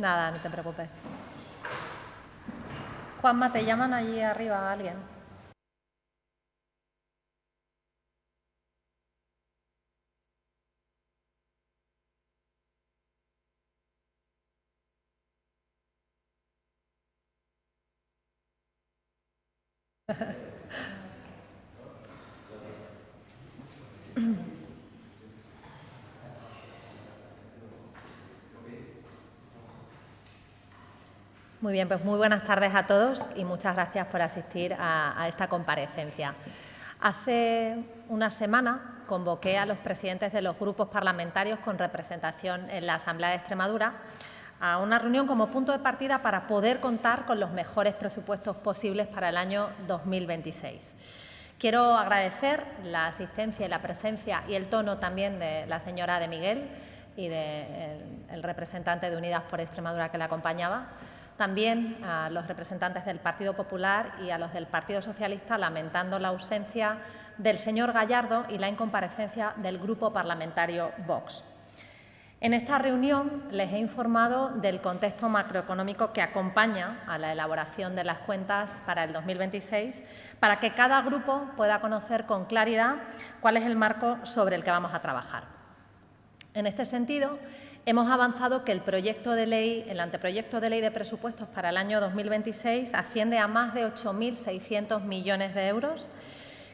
Nada, no te preocupes. Juanma, ¿te llaman allí arriba a alguien? Muy bien, pues muy buenas tardes a todos y muchas gracias por asistir a esta comparecencia. Hace una semana convoqué a los presidentes de los grupos parlamentarios con representación en la Asamblea de Extremadura a una reunión como punto de partida para poder contar con los mejores presupuestos posibles para el año 2026. Quiero agradecer la asistencia y la presencia y el tono también de la señora de Miguel y del representante de Unidas por Extremadura que la acompañaba. También a los representantes del Partido Popular y a los del Partido Socialista, lamentando la ausencia del señor Gallardo y la incomparecencia del Grupo Parlamentario Vox. En esta reunión les he informado del contexto macroeconómico que acompaña a la elaboración de las cuentas para el 2026, para que cada grupo pueda conocer con claridad cuál es el marco sobre el que vamos a trabajar. En este sentido, hemos avanzado que el anteproyecto de ley de presupuestos para el año 2026 asciende a más de 8.600 millones de euros,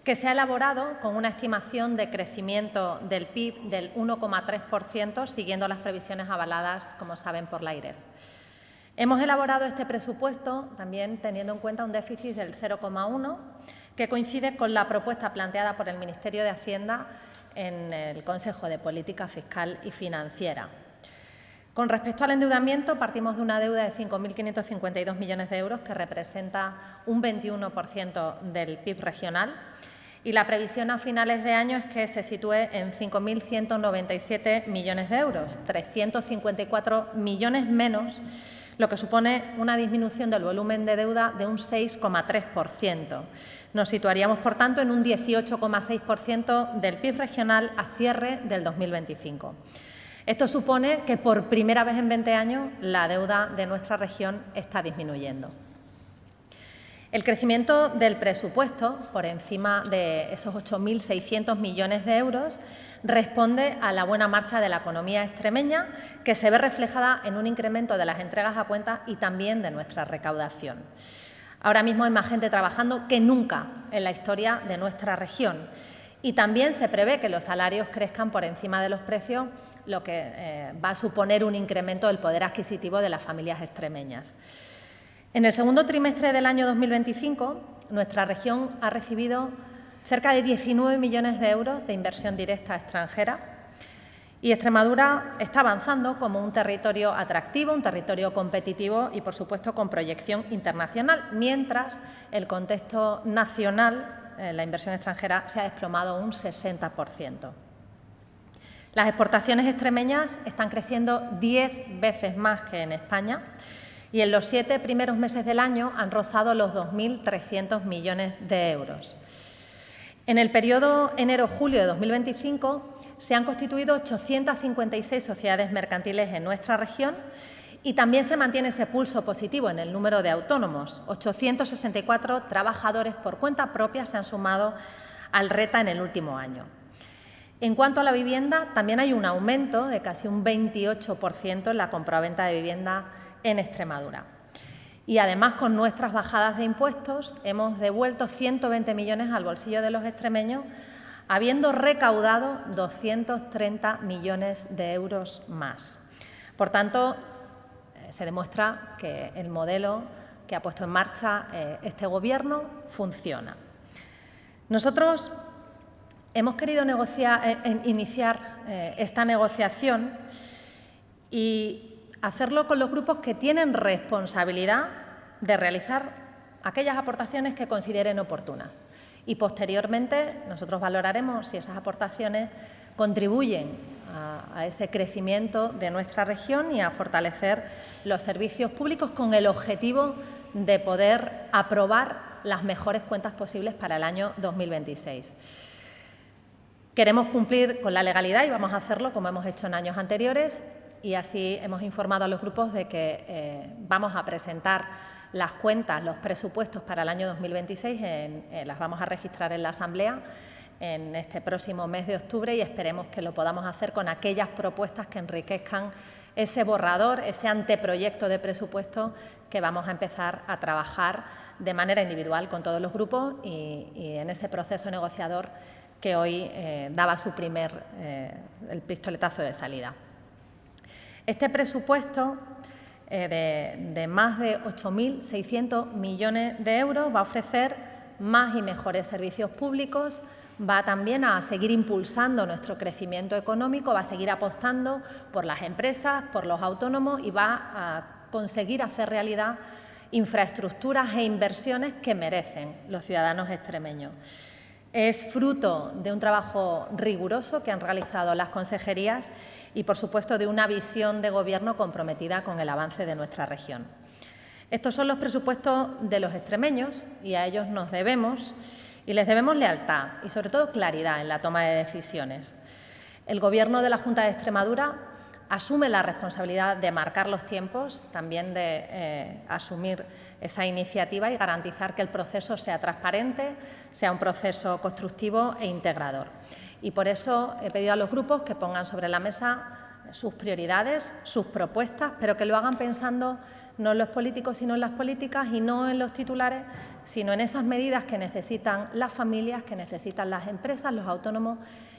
que se ha elaborado con una estimación de crecimiento del PIB del 1,3%, siguiendo las previsiones avaladas, como saben, por la AIREF. Hemos elaborado este presupuesto también teniendo en cuenta un déficit del 0,1%, que coincide con la propuesta planteada por el Ministerio de Hacienda en el Consejo de Política Fiscal y Financiera. Con respecto al endeudamiento, partimos de una deuda de 5.552 millones de euros, que representa un 21% del PIB regional, y la previsión a finales de año es que se sitúe en 5.197 millones de euros, 354 millones menos, lo que supone una disminución del volumen de deuda de un 6,3%. Nos situaríamos, por tanto, en un 18,6% del PIB regional a cierre del 2025. Esto supone que por primera vez en 20 años la deuda de nuestra región está disminuyendo. El crecimiento del presupuesto, por encima de esos 8.600 millones de euros, responde a la buena marcha de la economía extremeña, que se ve reflejada en un incremento de las entregas a cuenta y también de nuestra recaudación. Ahora mismo hay más gente trabajando que nunca en la historia de nuestra región y también se prevé que los salarios crezcan por encima de los precios, lo que va a suponer un incremento del poder adquisitivo de las familias extremeñas. En el segundo trimestre del año 2025, nuestra región ha recibido cerca de 19 millones de euros de inversión directa extranjera y Extremadura está avanzando como un territorio atractivo, un territorio competitivo y, por supuesto, con proyección internacional, mientras el contexto nacional, la inversión extranjera, se ha desplomado un 60%. Las exportaciones extremeñas están creciendo 10 veces más que en España y en los 7 primeros meses del año han rozado los 2.300 millones de euros. En el periodo enero-julio de 2025 se han constituido 856 sociedades mercantiles en nuestra región y también se mantiene ese pulso positivo en el número de autónomos. 864 trabajadores por cuenta propia se han sumado al RETA en el último año. En cuanto a la vivienda, también hay un aumento de casi un 28% en la compraventa de vivienda en Extremadura. Y además, con nuestras bajadas de impuestos, hemos devuelto 120 millones al bolsillo de los extremeños, habiendo recaudado 230 millones de euros más. Por tanto, se demuestra que el modelo que ha puesto en marcha este Gobierno funciona. Nosotros hemos querido iniciar esta negociación y hacerlo con los grupos que tienen responsabilidad de realizar aquellas aportaciones que consideren oportunas. Y posteriormente nosotros valoraremos si esas aportaciones contribuyen a ese crecimiento de nuestra región y a fortalecer los servicios públicos con el objetivo de poder aprobar las mejores cuentas posibles para el año 2026. Queremos cumplir con la legalidad y vamos a hacerlo como hemos hecho en años anteriores, y así hemos informado a los grupos de que vamos a presentar las cuentas, los presupuestos para el año 2026, las vamos a registrar en la Asamblea en este próximo mes de octubre y esperemos que lo podamos hacer con aquellas propuestas que enriquezcan ese borrador, ese anteproyecto de presupuesto que vamos a empezar a trabajar de manera individual con todos los grupos y en ese proceso negociador que hoy daba su el pistoletazo de salida. Este presupuesto de más de 8.600 millones de euros va a ofrecer más y mejores servicios públicos, va también a seguir impulsando nuestro crecimiento económico, va a seguir apostando por las empresas, por los autónomos y va a conseguir hacer realidad infraestructuras e inversiones que merecen los ciudadanos extremeños. Es fruto de un trabajo riguroso que han realizado las consejerías y, por supuesto, de una visión de Gobierno comprometida con el avance de nuestra región. Estos son los presupuestos de los extremeños y a ellos nos debemos y les debemos lealtad y, sobre todo, claridad en la toma de decisiones. El Gobierno de la Junta de Extremadura asume la responsabilidad de marcar los tiempos, también de asumir esa iniciativa y garantizar que el proceso sea transparente, sea un proceso constructivo e integrador. Y por eso he pedido a los grupos que pongan sobre la mesa sus prioridades, sus propuestas, pero que lo hagan pensando no en los políticos, sino en las políticas y no en los titulares, sino en esas medidas que necesitan las familias, que necesitan las empresas, los autónomos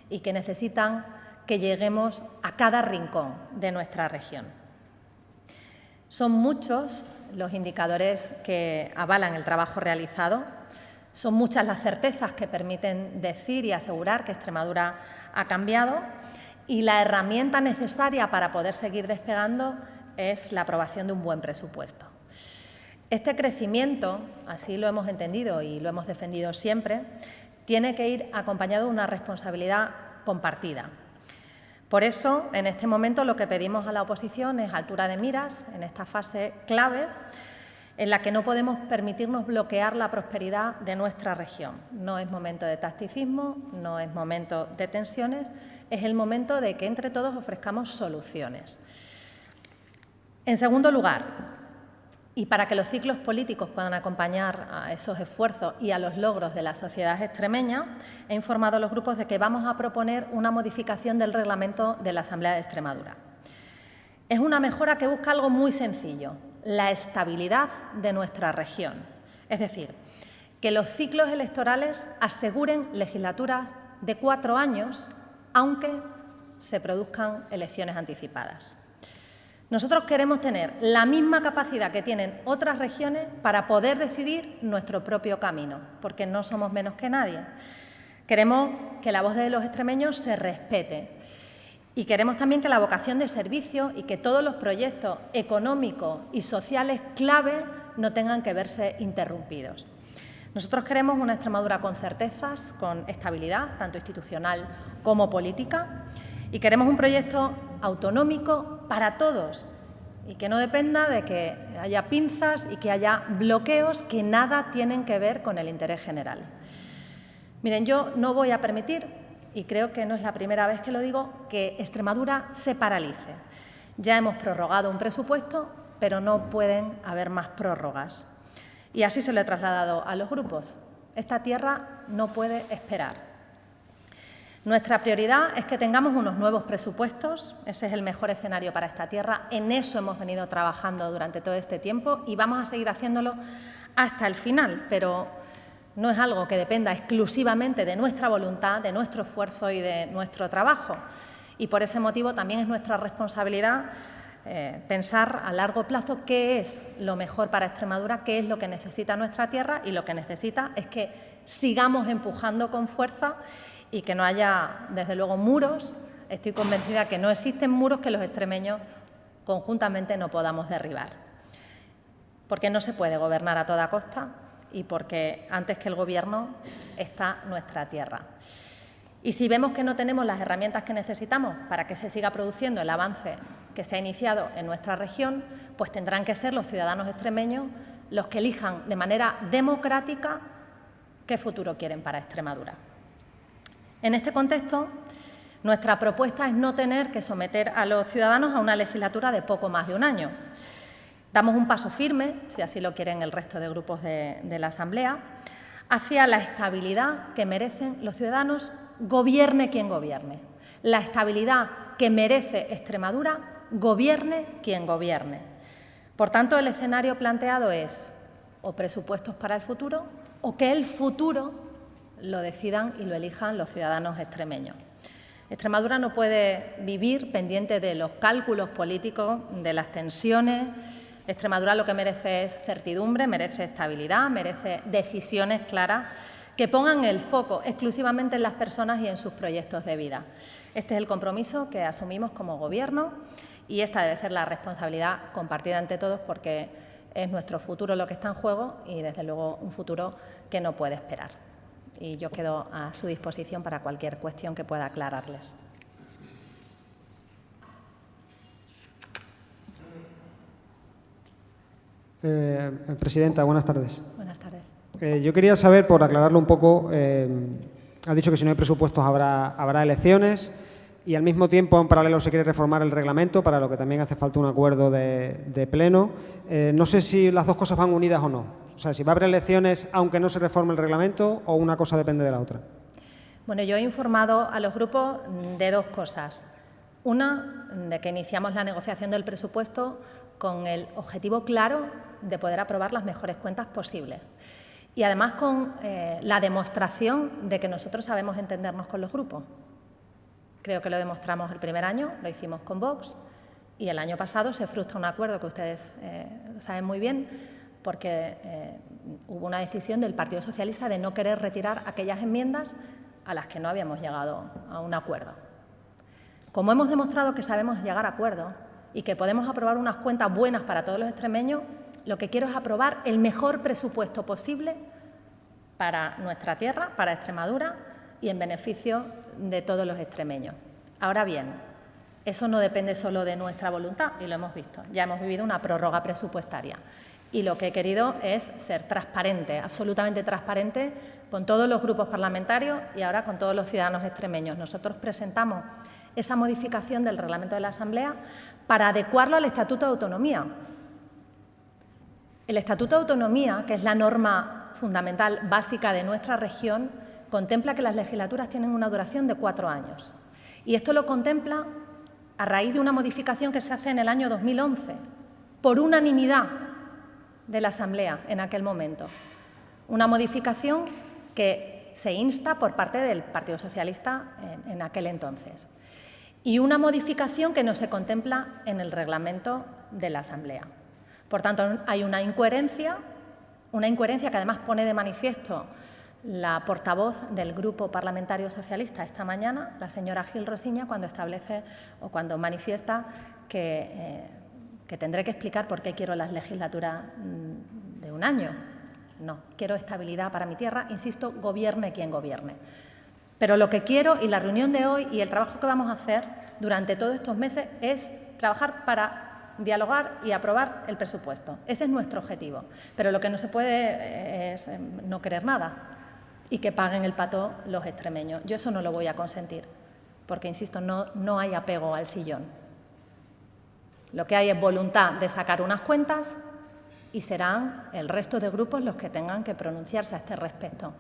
y que necesitan que lleguemos a cada rincón de nuestra región. Son muchos los indicadores que avalan el trabajo realizado, son muchas las certezas que permiten decir y asegurar que Extremadura ha cambiado y la herramienta necesaria para poder seguir despegando es la aprobación de un buen presupuesto. Este crecimiento, así lo hemos entendido y lo hemos defendido siempre, tiene que ir acompañado de una responsabilidad compartida. Por eso, en este momento, lo que pedimos a la oposición es altura de miras en esta fase clave en la que no podemos permitirnos bloquear la prosperidad de nuestra región. No es momento de tacticismo, no es momento de tensiones, es el momento de que entre todos ofrezcamos soluciones. En segundo lugar, y para que los ciclos políticos puedan acompañar a esos esfuerzos y a los logros de la sociedad extremeña, he informado a los grupos de que vamos a proponer una modificación del reglamento de la Asamblea de Extremadura. Es una mejora que busca algo muy sencillo, la estabilidad de nuestra región. Es decir, que los ciclos electorales aseguren legislaturas de 4 años, aunque se produzcan elecciones anticipadas. Nosotros queremos tener la misma capacidad que tienen otras regiones para poder decidir nuestro propio camino, porque no somos menos que nadie. Queremos que la voz de los extremeños se respete y queremos también que la vocación de servicio y que todos los proyectos económicos y sociales clave no tengan que verse interrumpidos. Nosotros queremos una Extremadura con certezas, con estabilidad, tanto institucional como política, y queremos un proyecto autonómico para todos y que no dependa de que haya pinzas y que haya bloqueos que nada tienen que ver con el interés general. Miren, yo no voy a permitir, y creo que no es la primera vez que lo digo, que Extremadura se paralice. Ya hemos prorrogado un presupuesto, pero no pueden haber más prórrogas. Y así se lo he trasladado a los grupos. Esta tierra no puede esperar. Nuestra prioridad es que tengamos unos nuevos presupuestos, ese es el mejor escenario para esta tierra, en eso hemos venido trabajando durante todo este tiempo y vamos a seguir haciéndolo hasta el final, pero no es algo que dependa exclusivamente de nuestra voluntad, de nuestro esfuerzo y de nuestro trabajo. Y por ese motivo también es nuestra responsabilidad pensar a largo plazo qué es lo mejor para Extremadura, qué es lo que necesita nuestra tierra y lo que necesita es que sigamos empujando con fuerza y que no haya, desde luego, muros. Estoy convencida que no existen muros que los extremeños conjuntamente no podamos derribar. Porque no se puede gobernar a toda costa y porque antes que el Gobierno está nuestra tierra. Y si vemos que no tenemos las herramientas que necesitamos para que se siga produciendo el avance que se ha iniciado en nuestra región, pues tendrán que ser los ciudadanos extremeños los que elijan de manera democrática qué futuro quieren para Extremadura. En este contexto, Nuestra propuesta es no tener que someter a los ciudadanos a una legislatura de poco más de un año. Damos un paso firme, si así lo quieren el resto de grupos de la Asamblea, hacia la estabilidad que merecen los ciudadanos, gobierne quien gobierne. La estabilidad que merece Extremadura, gobierne quien gobierne. Por tanto, el escenario planteado es o presupuestos para el futuro o que el futuro lo decidan y lo elijan los ciudadanos extremeños. Extremadura no puede vivir pendiente de los cálculos políticos, de las tensiones. Extremadura lo que merece es certidumbre, merece estabilidad, merece decisiones claras que pongan el foco exclusivamente en las personas y en sus proyectos de vida. Este es el compromiso que asumimos como Gobierno y esta debe ser la responsabilidad compartida entre todos porque es nuestro futuro lo que está en juego y, desde luego, un futuro que no puede esperar. Y yo quedo a su disposición para cualquier cuestión que pueda aclararles. Presidenta, buenas tardes. Buenas tardes. Yo quería saber, por aclararlo un poco, ha dicho que si no hay presupuestos habrá elecciones y al mismo tiempo, en paralelo, se quiere reformar el reglamento, para lo que también hace falta un acuerdo de pleno. No sé si las dos cosas van unidas o no. O sea, si va a haber elecciones aunque no se reforme el reglamento o una cosa depende de la otra. Bueno, yo he informado a los grupos de dos cosas. Una, de que iniciamos la negociación del presupuesto con el objetivo claro de poder aprobar las mejores cuentas posibles. Y además con la demostración de que nosotros sabemos entendernos con los grupos. Creo que lo demostramos el primer año, lo hicimos con Vox, y el año pasado se frustra un acuerdo que ustedes lo saben muy bien, porque hubo una decisión del Partido Socialista de no querer retirar aquellas enmiendas a las que no habíamos llegado a un acuerdo. Como hemos demostrado que sabemos llegar a acuerdos y que podemos aprobar unas cuentas buenas para todos los extremeños, lo que quiero es aprobar el mejor presupuesto posible para nuestra tierra, para Extremadura y en beneficio de todos los extremeños. Ahora bien, eso no depende solo de nuestra voluntad y lo hemos visto. Ya hemos vivido una prórroga presupuestaria y lo que he querido es ser transparente, absolutamente transparente con todos los grupos parlamentarios y ahora con todos los ciudadanos extremeños. Nosotros presentamos esa modificación del reglamento de la Asamblea para adecuarlo al Estatuto de Autonomía. El Estatuto de Autonomía, que es la norma fundamental básica de nuestra región, contempla que las legislaturas tienen una duración de 4 años. Y esto lo contempla a raíz de una modificación que se hace en el año 2011, por unanimidad de la Asamblea en aquel momento. Una modificación que se insta por parte del Partido Socialista en aquel entonces. Y una modificación que no se contempla en el reglamento de la Asamblea. Por tanto, hay una incoherencia que además pone de manifiesto la portavoz del Grupo Parlamentario Socialista esta mañana, la señora Gil Rosiña, cuando establece o cuando manifiesta que tendré que explicar por qué quiero las legislaturas de un año. No, quiero estabilidad para mi tierra, insisto, gobierne quien gobierne. Pero lo que quiero, y la reunión de hoy y el trabajo que vamos a hacer durante todos estos meses, es trabajar para dialogar y aprobar el presupuesto. Ese es nuestro objetivo. Pero lo que no se puede es no querer nada y que paguen el pato los extremeños. Yo eso no lo voy a consentir, porque, insisto, no hay apego al sillón. Lo que hay es voluntad de sacar unas cuentas y serán el resto de grupos los que tengan que pronunciarse a este respecto.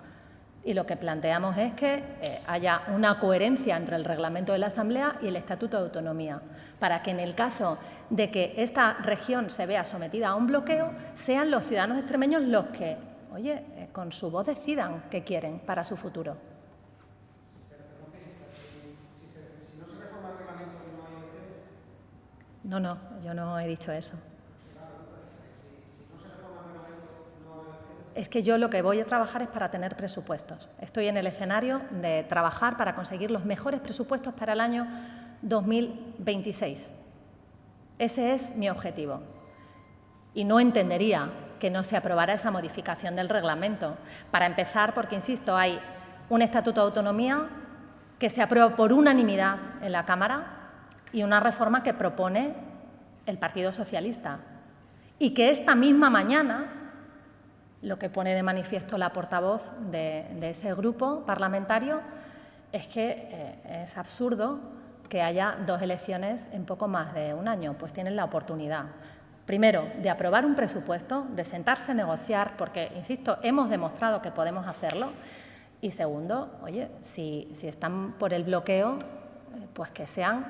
Y lo que planteamos es que haya una coherencia entre el reglamento de la Asamblea y el Estatuto de Autonomía, para que en el caso de que esta región se vea sometida a un bloqueo, sean los ciudadanos extremeños los que, con su voz decidan qué quieren para su futuro. Si no se reforma el reglamento, ¿no hay elecciones? No, yo no he dicho eso. Es que yo lo que voy a trabajar es para tener presupuestos. Estoy en el escenario de trabajar para conseguir los mejores presupuestos para el año 2026. Ese es mi objetivo. Y no entendería que no se aprobara esa modificación del reglamento. Para empezar, porque, insisto, hay un Estatuto de Autonomía que se aprueba por unanimidad en la Cámara y una reforma que propone el Partido Socialista. Y que esta misma mañana, lo que pone de manifiesto la portavoz de ese grupo parlamentario, es que es absurdo que haya 2 elecciones en poco más de un año. Pues tienen la oportunidad, primero, de aprobar un presupuesto, de sentarse a negociar, porque, insisto, hemos demostrado que podemos hacerlo. Y segundo, oye, si están por el bloqueo, pues que sean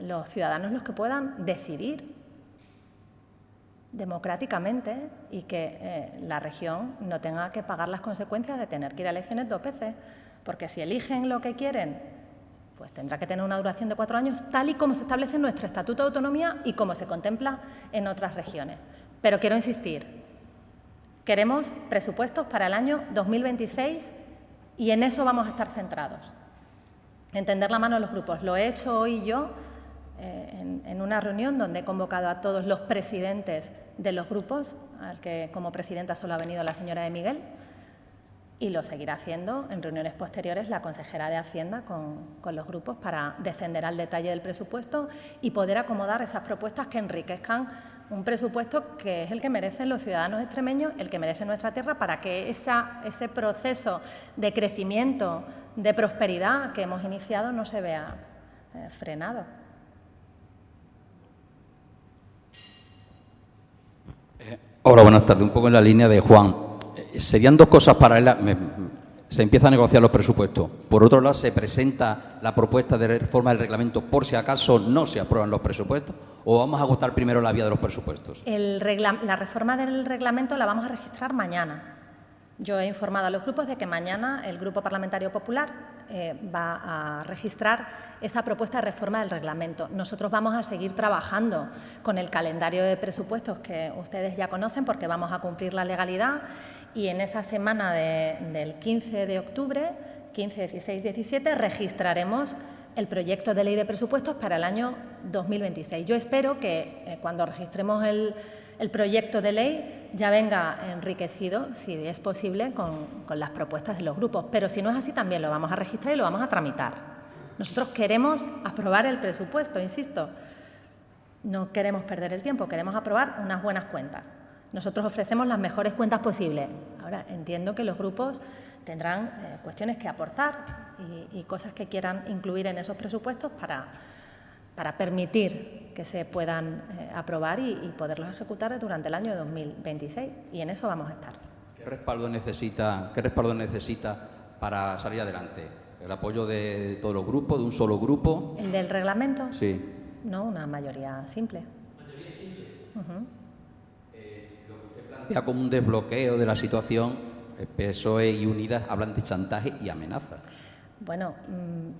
los ciudadanos los que puedan decidir democráticamente y que la región no tenga que pagar las consecuencias de tener que ir a elecciones 2 veces. Porque si eligen lo que quieren, pues tendrá que tener una duración de 4 años, tal y como se establece en nuestro Estatuto de Autonomía y como se contempla en otras regiones. Pero quiero insistir, queremos presupuestos para el año 2026 y en eso vamos a estar centrados. Entender la mano de los grupos. Lo he hecho hoy yo en una reunión donde he convocado a todos los presidentes de los grupos, al que como presidenta solo ha venido la señora de Miguel, y lo seguirá haciendo en reuniones posteriores la consejera de Hacienda con los grupos para descender al detalle del presupuesto y poder acomodar esas propuestas que enriquezcan un presupuesto que es el que merecen los ciudadanos extremeños, el que merece nuestra tierra, para que ese proceso de crecimiento, de prosperidad que hemos iniciado no se vea frenado. Hola, buenas tardes. Un poco en la línea de Juan. Serían 2 cosas paralelas. Se empieza a negociar los presupuestos. Por otro lado, se presenta la propuesta de reforma del reglamento por si acaso no se aprueban los presupuestos, o vamos a agotar primero la vía de los presupuestos. La reforma del reglamento la vamos a registrar mañana. Yo he informado a los grupos de que mañana el Grupo Parlamentario Popular va a registrar esa propuesta de reforma del reglamento. Nosotros vamos a seguir trabajando con el calendario de presupuestos que ustedes ya conocen, porque vamos a cumplir la legalidad, y en esa semana del 15 de octubre, 15, 16, 17, registraremos el proyecto de ley de presupuestos para el año 2026. Yo espero que cuando registremos el proyecto de ley ya venga enriquecido, si es posible, con las propuestas de los grupos. Pero si no es así, también lo vamos a registrar y lo vamos a tramitar. Nosotros queremos aprobar el presupuesto, insisto. No queremos perder el tiempo, queremos aprobar unas buenas cuentas. Nosotros ofrecemos las mejores cuentas posibles. Ahora, entiendo que los grupos tendrán cuestiones que aportar y cosas que quieran incluir en esos presupuestos para permitir que se puedan aprobar y poderlos ejecutar durante el año 2026. Y en eso vamos a estar. ¿Qué respaldo necesita para salir adelante? ¿El apoyo de todos los grupos, de un solo grupo? ¿El del reglamento? Sí. No, una mayoría simple. ¿Mayoría simple? Lo que usted plantea como un desbloqueo de la situación, PSOE y Unidas hablan de chantaje y amenaza. Bueno,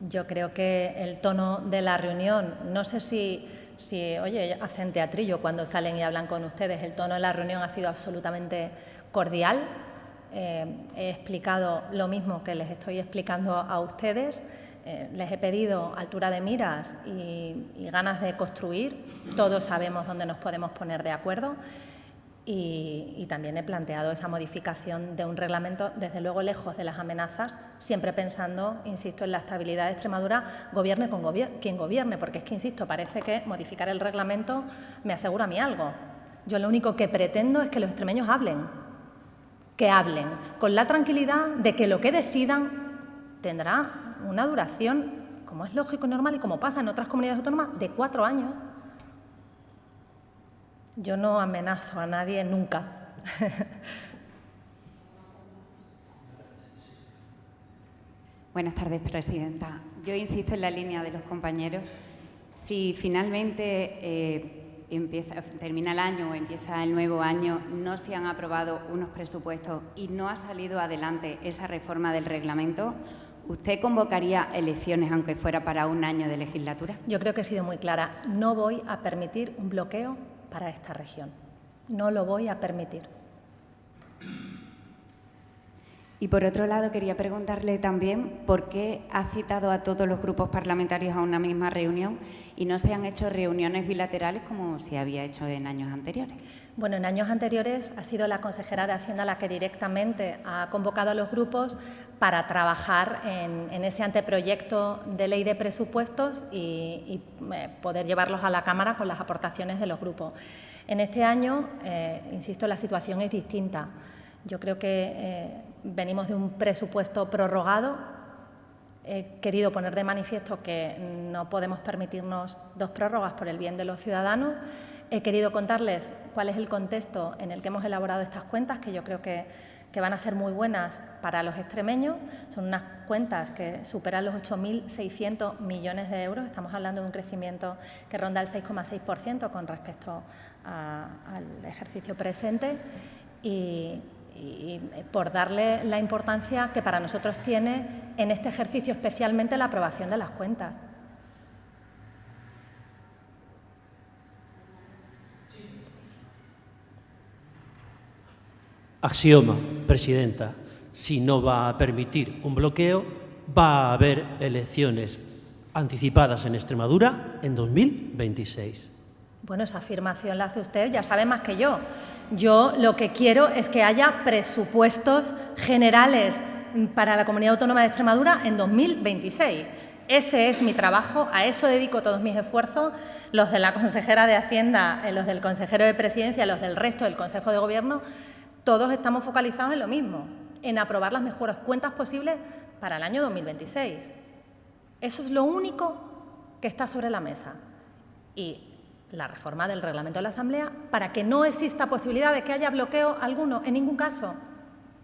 yo creo que el tono de la reunión, no sé si oye, hacen teatrillo cuando salen y hablan con ustedes, el tono de la reunión ha sido absolutamente cordial. He explicado lo mismo que les estoy explicando a ustedes. Les he pedido altura de miras y ganas de construir. Todos sabemos dónde nos podemos poner de acuerdo. Y también he planteado esa modificación de un reglamento, desde luego lejos de las amenazas, siempre pensando, insisto, en la estabilidad de Extremadura, gobierne con quien gobierne, porque es que, insisto, parece que modificar el reglamento me asegura a mí algo. Yo lo único que pretendo es que los extremeños hablen, con la tranquilidad de que lo que decidan tendrá una duración, como es lógico y normal y como pasa en otras comunidades autónomas, de 4 años. Yo no amenazo a nadie nunca. Buenas tardes, presidenta. Yo insisto en la línea de los compañeros. Si finalmente termina el año o empieza el nuevo año, no se han aprobado unos presupuestos y no ha salido adelante esa reforma del reglamento, ¿usted convocaría elecciones aunque fuera para un año de legislatura? Yo creo que he sido muy clara. No voy a permitir un bloqueo para esta región. No lo voy a permitir. Y por otro lado, quería preguntarle también por qué ha citado a todos los grupos parlamentarios a una misma reunión y no se han hecho reuniones bilaterales como se había hecho en años anteriores. Bueno, en años anteriores ha sido la consejera de Hacienda la que directamente ha convocado a los grupos para trabajar en ese anteproyecto de ley de presupuestos y poder llevarlos a la Cámara con las aportaciones de los grupos. En este año, insisto, la situación es distinta. Yo creo que venimos de un presupuesto prorrogado. he querido poner de manifiesto que no podemos permitirnos 2 prórrogas por el bien de los ciudadanos. He querido contarles cuál es el contexto en el que hemos elaborado estas cuentas, que yo creo que van a ser muy buenas para los extremeños. Son unas cuentas que superan los 8.600 millones de euros. Estamos hablando de un crecimiento que ronda el 6,6% con respecto al ejercicio presente y por darle la importancia que para nosotros tiene en este ejercicio, especialmente la aprobación de las cuentas. Axioma, presidenta, si no va a permitir un bloqueo, va a haber elecciones anticipadas en Extremadura en 2026. Bueno, esa afirmación la hace usted, ya sabe más que yo. Yo lo que quiero es que haya presupuestos generales para la Comunidad Autónoma de Extremadura en 2026. Ese es mi trabajo, a eso dedico todos mis esfuerzos, los de la consejera de Hacienda, los del consejero de Presidencia, los del resto del Consejo de Gobierno. Todos estamos focalizados en lo mismo, en aprobar las mejores cuentas posibles para el año 2026. Eso es lo único que está sobre la mesa. Y la reforma del reglamento de la Asamblea para que no exista posibilidad de que haya bloqueo alguno, en ningún caso.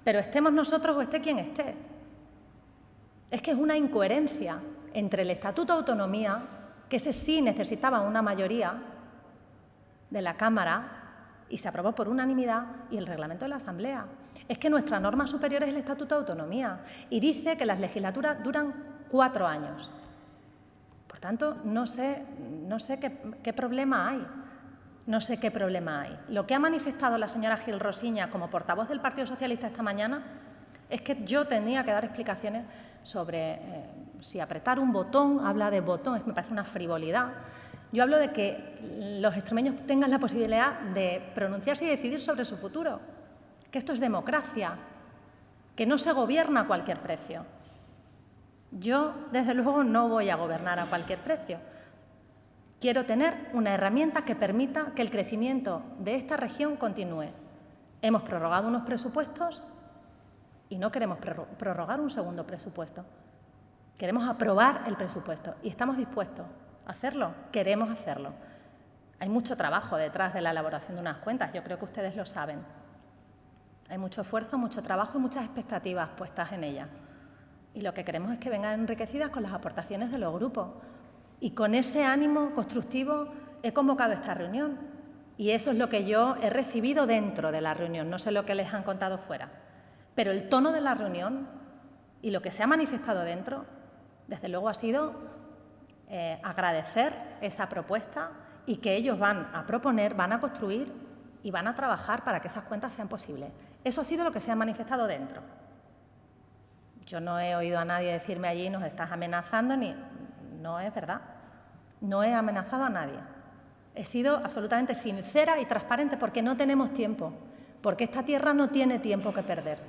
Pero estemos nosotros o esté quien esté. Es que es una incoherencia entre el Estatuto de Autonomía, que ese sí necesitaba una mayoría de la Cámara, y se aprobó por unanimidad, y el reglamento de la Asamblea. Es que nuestra norma superior es el Estatuto de Autonomía y dice que las legislaturas duran 4 años. Por tanto, no sé qué problema hay. No sé qué problema hay. Lo que ha manifestado la señora Gil Rosiña como portavoz del Partido Socialista esta mañana es que yo tenía que dar explicaciones sobre si apretar un botón, habla de botón, me parece una frivolidad. Yo hablo de que los extremeños tengan la posibilidad de pronunciarse y decidir sobre su futuro, que esto es democracia, que no se gobierna a cualquier precio. Yo, desde luego, no voy a gobernar a cualquier precio. Quiero tener una herramienta que permita que el crecimiento de esta región continúe. Hemos prorrogado unos presupuestos y no queremos prorrogar un segundo presupuesto. Queremos aprobar el presupuesto y estamos dispuestos a hacerlo, queremos hacerlo. Hay mucho trabajo detrás de la elaboración de unas cuentas, yo creo que ustedes lo saben. Hay mucho esfuerzo, mucho trabajo y muchas expectativas puestas en ellas. Y lo que queremos es que vengan enriquecidas con las aportaciones de los grupos. Y con ese ánimo constructivo he convocado esta reunión. Y eso es lo que yo he recibido dentro de la reunión, no sé lo que les han contado fuera. Pero el tono de la reunión y lo que se ha manifestado dentro, desde luego ha sido agradecer esa propuesta y que ellos van a proponer, van a construir y van a trabajar para que esas cuentas sean posibles. Eso ha sido lo que se ha manifestado dentro. Yo no he oído a nadie decirme allí nos estás amenazando, ni no es verdad. No he amenazado a nadie. He sido absolutamente sincera y transparente porque no tenemos tiempo, porque esta tierra no tiene tiempo que perder.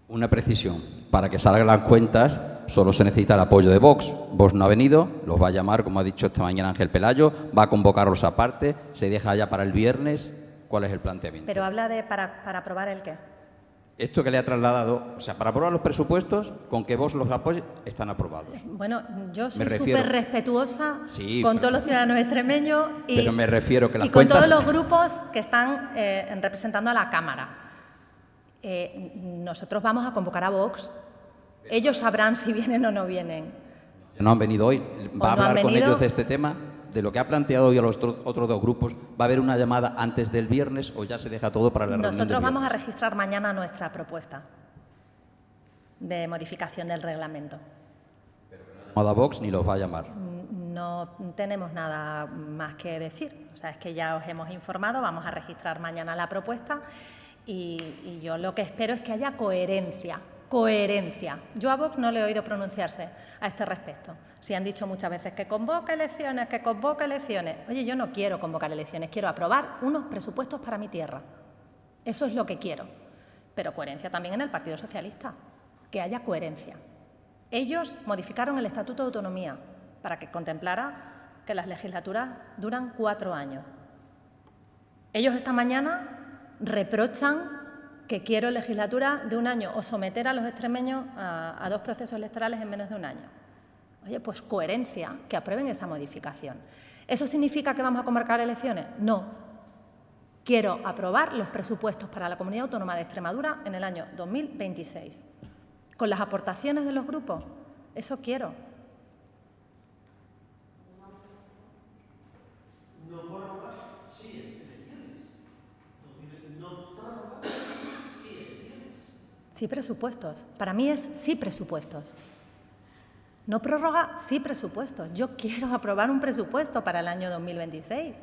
Una precisión. Para que salgan las cuentas solo se necesita el apoyo de Vox. Vox no ha venido, los va a llamar, como ha dicho esta mañana Ángel Pelayo, va a convocarlos aparte, se deja ya para el viernes. ¿Cuál es el planteamiento? Pero habla de para aprobar el qué. Esto que le ha trasladado, o sea, para aprobar los presupuestos, con que Vox los apoye, están aprobados. Bueno, yo soy súper respetuosa sí, con todos los ciudadanos extremeños y, pero me refiero que las y con cuentas... todos los grupos que están representando a la Cámara. Nosotros vamos a convocar a Vox. Ellos sabrán si vienen o no vienen. No han venido hoy. ¿Va a hablar con ellos de este tema? De lo que ha planteado hoy a los otros 2 grupos, ¿va a haber una llamada antes del viernes o ya se deja todo para la reunión del viernes? Nosotros vamos a registrar mañana nuestra propuesta de modificación del reglamento. Pero que no ha llamado a Vox ni los va a llamar. No tenemos nada más que decir. O sea, es que ya os hemos informado, vamos a registrar mañana la propuesta y yo lo que espero es que haya coherencia. Coherencia. Yo a Vox no le he oído pronunciarse a este respecto. Si han dicho muchas veces que convoca elecciones, que convoca elecciones. Oye, yo no quiero convocar elecciones, quiero aprobar unos presupuestos para mi tierra. Eso es lo que quiero. Pero coherencia también en el Partido Socialista, que haya coherencia. Ellos modificaron el Estatuto de Autonomía para que contemplara que las legislaturas duran 4 años. Ellos esta mañana reprochan que quiero legislatura de un año o someter a los extremeños a 2 procesos electorales en menos de un año. Oye, pues coherencia, que aprueben esa modificación. ¿Eso significa que vamos a convocar elecciones? No. Quiero aprobar los presupuestos para la Comunidad Autónoma de Extremadura en el año 2026. Con las aportaciones de los grupos, eso quiero. No prórroga, sí elecciones. No prórroga, sí elecciones. Sí presupuestos. Para mí es sí presupuestos. No prórroga, sí presupuestos. Yo quiero aprobar un presupuesto para el año 2026.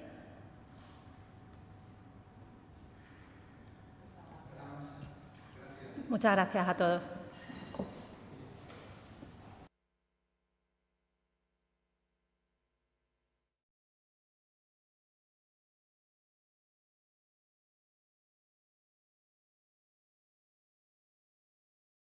Muchas gracias a todos.